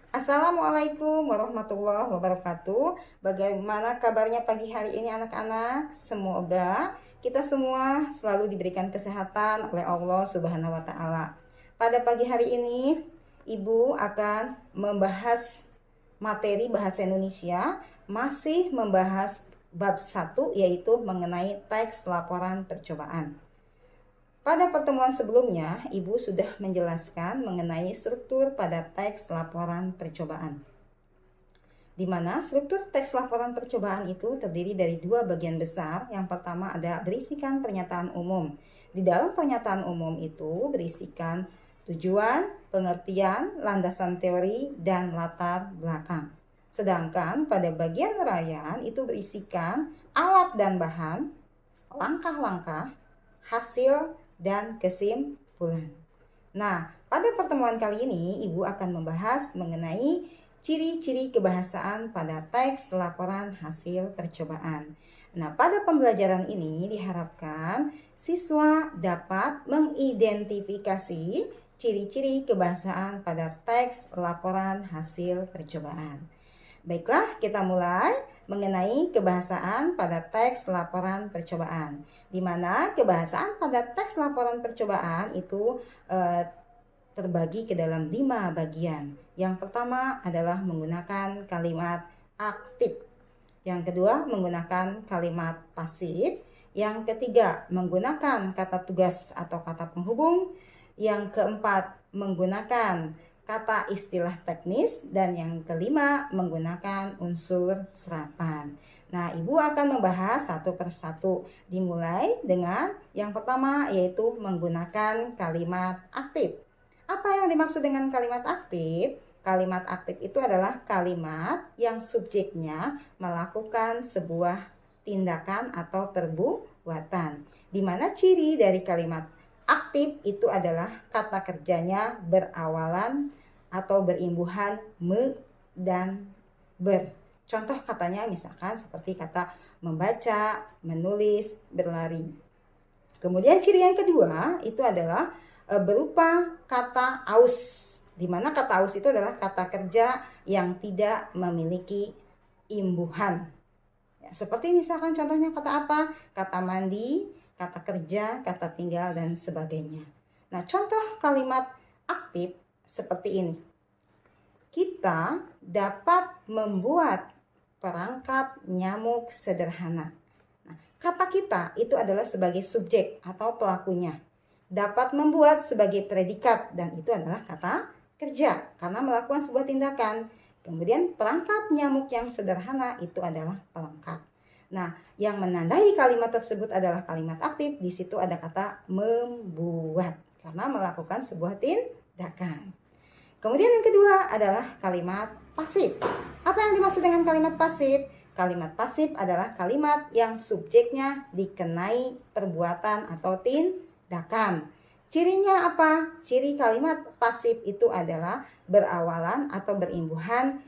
Assalamualaikum warahmatullahi wabarakatuh. Bagaimana kabarnya pagi hari ini anak-anak? Semoga kita semua selalu diberikan kesehatan oleh Allah Subhanahu wa taala. Pada pagi hari ini, Ibu akan membahas materi bahasa Indonesia, masih membahas bab 1 yaitu mengenai teks laporan percobaan. Pada pertemuan sebelumnya, Ibu sudah menjelaskan mengenai struktur pada teks laporan percobaan. Di mana struktur teks laporan percobaan itu terdiri dari dua bagian besar. Yang pertama ada berisikan pernyataan umum. Di dalam pernyataan umum itu berisikan tujuan, pengertian, landasan teori, dan latar belakang. Sedangkan pada bagian uraian itu berisikan alat dan bahan, langkah-langkah, hasil, dan kesimpulan. Nah, pada pertemuan kali ini Ibu akan membahas mengenai ciri-ciri kebahasaan pada teks laporan hasil percobaan. Nah, pada pembelajaran ini diharapkan siswa dapat mengidentifikasi ciri-ciri kebahasaan pada teks laporan hasil percobaan. Baiklah, kita mulai mengenai kebahasaan pada teks laporan percobaan. Di mana kebahasaan pada teks laporan percobaan itu terbagi ke dalam 5 bagian. Yang pertama adalah menggunakan kalimat aktif. Yang kedua menggunakan kalimat pasif. Yang ketiga menggunakan kata tugas atau kata penghubung. Yang keempat menggunakan kata istilah teknis, dan yang kelima menggunakan unsur serapan. Nah, Ibu akan membahas satu persatu, dimulai dengan yang pertama yaitu menggunakan kalimat aktif. Apa yang dimaksud dengan kalimat aktif? Kalimat aktif itu adalah kalimat yang subjeknya melakukan sebuah tindakan atau perbuatan. Di mana ciri dari kalimat aktif itu adalah kata kerjanya berawalan atau berimbuhan me dan ber. Contoh katanya misalkan seperti kata membaca, menulis, berlari. Kemudian ciri yang kedua itu adalah berupa kata aus. Di mana kata aus itu adalah kata kerja yang tidak memiliki imbuhan. Ya, seperti misalkan contohnya kata apa? Kata mandi, kata kerja, kata tinggal, dan sebagainya. Nah, contoh kalimat aktif seperti ini. Kita dapat membuat perangkap nyamuk sederhana. Nah, kata kita itu adalah sebagai subjek atau pelakunya. Dapat membuat sebagai predikat, dan itu adalah kata kerja karena melakukan sebuah tindakan. Kemudian perangkap nyamuk yang sederhana itu adalah pelengkap. Nah, yang menandai kalimat tersebut adalah kalimat aktif. Di situ ada kata membuat karena melakukan sebuah tindakan. Kemudian yang kedua adalah kalimat pasif. Apa yang dimaksud dengan kalimat pasif? Kalimat pasif adalah kalimat yang subjeknya dikenai perbuatan atau tindakan. Cirinya apa? Ciri kalimat pasif itu adalah berawalan atau berimbuhan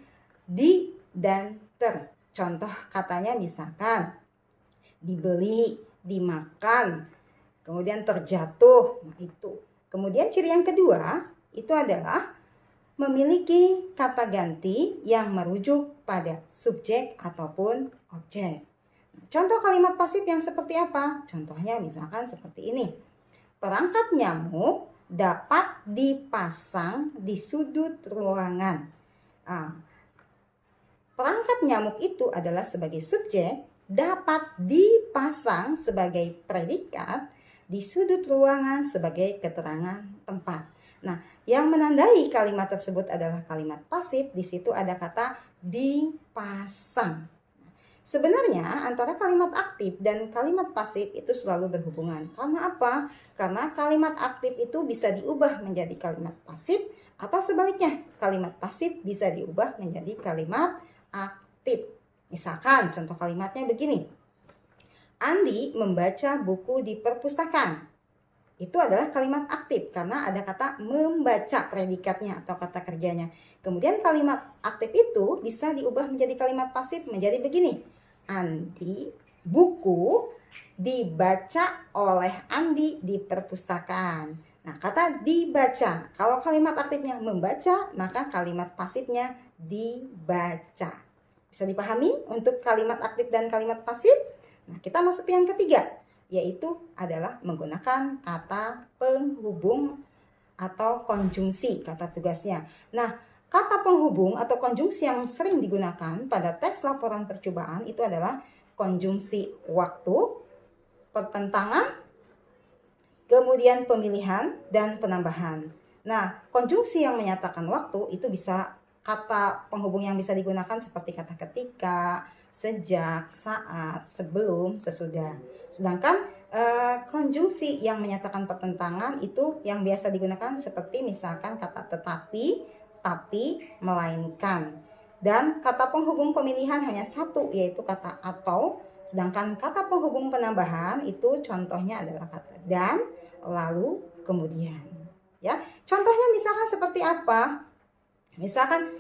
di dan ter. Contoh katanya misalkan dibeli, dimakan, kemudian terjatuh. Nah, itu. Kemudian ciri yang kedua itu adalah memiliki kata ganti yang merujuk pada subjek ataupun objek. Nah, contoh kalimat pasif yang seperti apa? Contohnya misalkan seperti ini. Perangkap nyamuk dapat dipasang di sudut ruangan. Nah, perangkap nyamuk itu adalah sebagai subjek, dapat dipasang sebagai predikat, di sudut ruangan sebagai keterangan tempat. Nah, yang menandai kalimat tersebut adalah kalimat pasif. Di situ ada kata dipasang. Sebenarnya antara kalimat aktif dan kalimat pasif itu selalu berhubungan. Karena apa? Karena kalimat aktif itu bisa diubah menjadi kalimat pasif, atau sebaliknya, kalimat pasif bisa diubah menjadi kalimat aktif. Misalkan contoh kalimatnya begini. Andi membaca buku di perpustakaan. Itu adalah kalimat aktif karena ada kata membaca predikatnya atau kata kerjanya. Kemudian kalimat aktif itu bisa diubah menjadi kalimat pasif menjadi begini. Andi, buku dibaca oleh Andi di perpustakaan. Nah, kata dibaca. Kalau kalimat aktifnya membaca, maka kalimat pasifnya dibaca. Bisa dipahami untuk kalimat aktif dan kalimat pasif? Nah, kita masuk yang ketiga, yaitu adalah menggunakan kata penghubung atau konjungsi kata tugasnya. Nah, kata penghubung atau konjungsi yang sering digunakan pada teks laporan percobaan itu adalah konjungsi waktu, pertentangan, kemudian pemilihan dan penambahan. Nah, konjungsi yang menyatakan waktu itu bisa kata penghubung yang bisa digunakan seperti kata ketika, sejak, saat, sebelum, sesudah. Sedangkan konjungsi yang menyatakan pertentangan itu yang biasa digunakan seperti misalkan kata tetapi, tapi, melainkan. Dan kata penghubung pemilihan hanya satu, yaitu kata atau. Sedangkan kata penghubung penambahan itu contohnya adalah kata dan, lalu, kemudian. Ya, contohnya misalkan seperti apa? Misalkan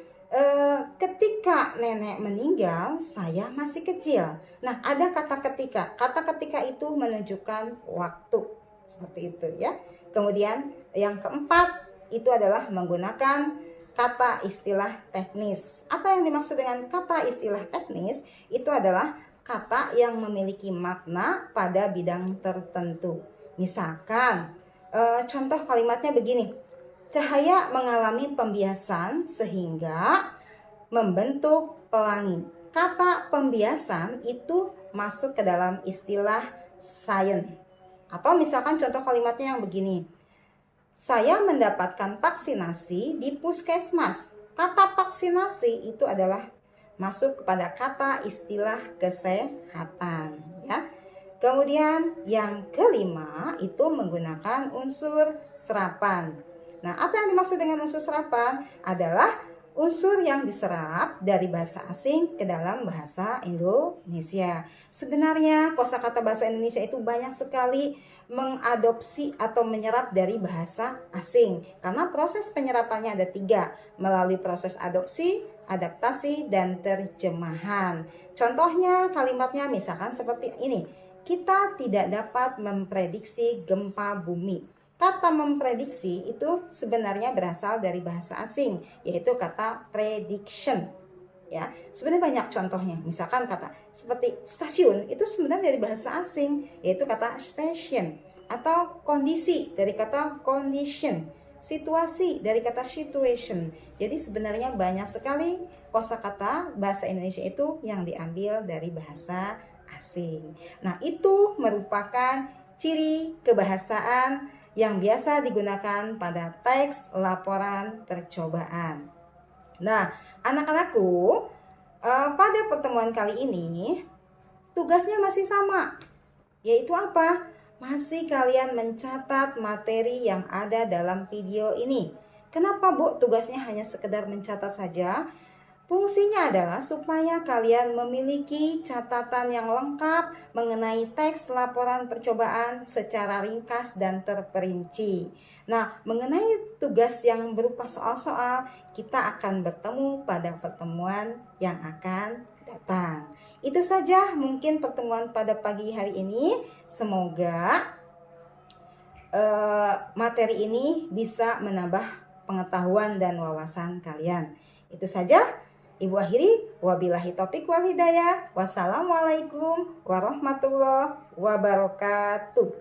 ketika nenek meninggal, saya masih kecil. Nah, ada kata ketika. Kata ketika itu menunjukkan waktu. Seperti itu ya. Kemudian yang keempat itu adalah menggunakan kata istilah teknis. Apa yang dimaksud dengan kata istilah teknis? Itu adalah kata yang memiliki makna pada bidang tertentu. Misalkan contoh kalimatnya begini. Cahaya mengalami pembiasan sehingga membentuk pelangi. Kata pembiasan itu masuk ke dalam istilah sains. Atau misalkan contoh kalimatnya yang begini. Saya mendapatkan vaksinasi di puskesmas. Kata vaksinasi itu adalah masuk kepada kata istilah kesehatan, ya. Kemudian yang kelima itu menggunakan unsur serapan. Nah, apa yang dimaksud dengan unsur serapan? Adalah unsur yang diserap dari bahasa asing ke dalam bahasa Indonesia. Sebenarnya kosakata bahasa Indonesia itu banyak sekali mengadopsi atau menyerap dari bahasa asing. Karena proses penyerapannya ada 3, melalui proses adopsi, adaptasi, dan terjemahan. Contohnya kalimatnya misalkan seperti ini. Kita tidak dapat memprediksi gempa bumi. Kata memprediksi itu sebenarnya berasal dari bahasa asing, yaitu kata prediction. Ya, sebenarnya banyak contohnya. Misalkan kata seperti stasiun itu sebenarnya dari bahasa asing, yaitu kata station, atau kondisi dari kata condition, situasi dari kata situation. Jadi sebenarnya banyak sekali kosakata bahasa Indonesia itu yang diambil dari bahasa asing. Nah, itu merupakan ciri kebahasaan yang biasa digunakan pada teks laporan percobaan. Nah, anak-anakku, pada pertemuan kali ini tugasnya masih sama, yaitu apa? Masih kalian mencatat materi yang ada dalam video ini. Kenapa, Bu, tugasnya hanya sekedar mencatat saja? Fungsinya adalah supaya kalian memiliki catatan yang lengkap mengenai teks laporan percobaan secara ringkas dan terperinci. Nah, mengenai tugas yang berupa soal-soal, kita akan bertemu pada pertemuan yang akan datang. Itu saja mungkin pertemuan pada pagi hari ini. Semoga materi ini bisa menambah pengetahuan dan wawasan kalian. Itu saja. Ibu akhiri, wabillahi taufiq wal hidayah. Wassalamualaikum warahmatullahi wabarakatuh.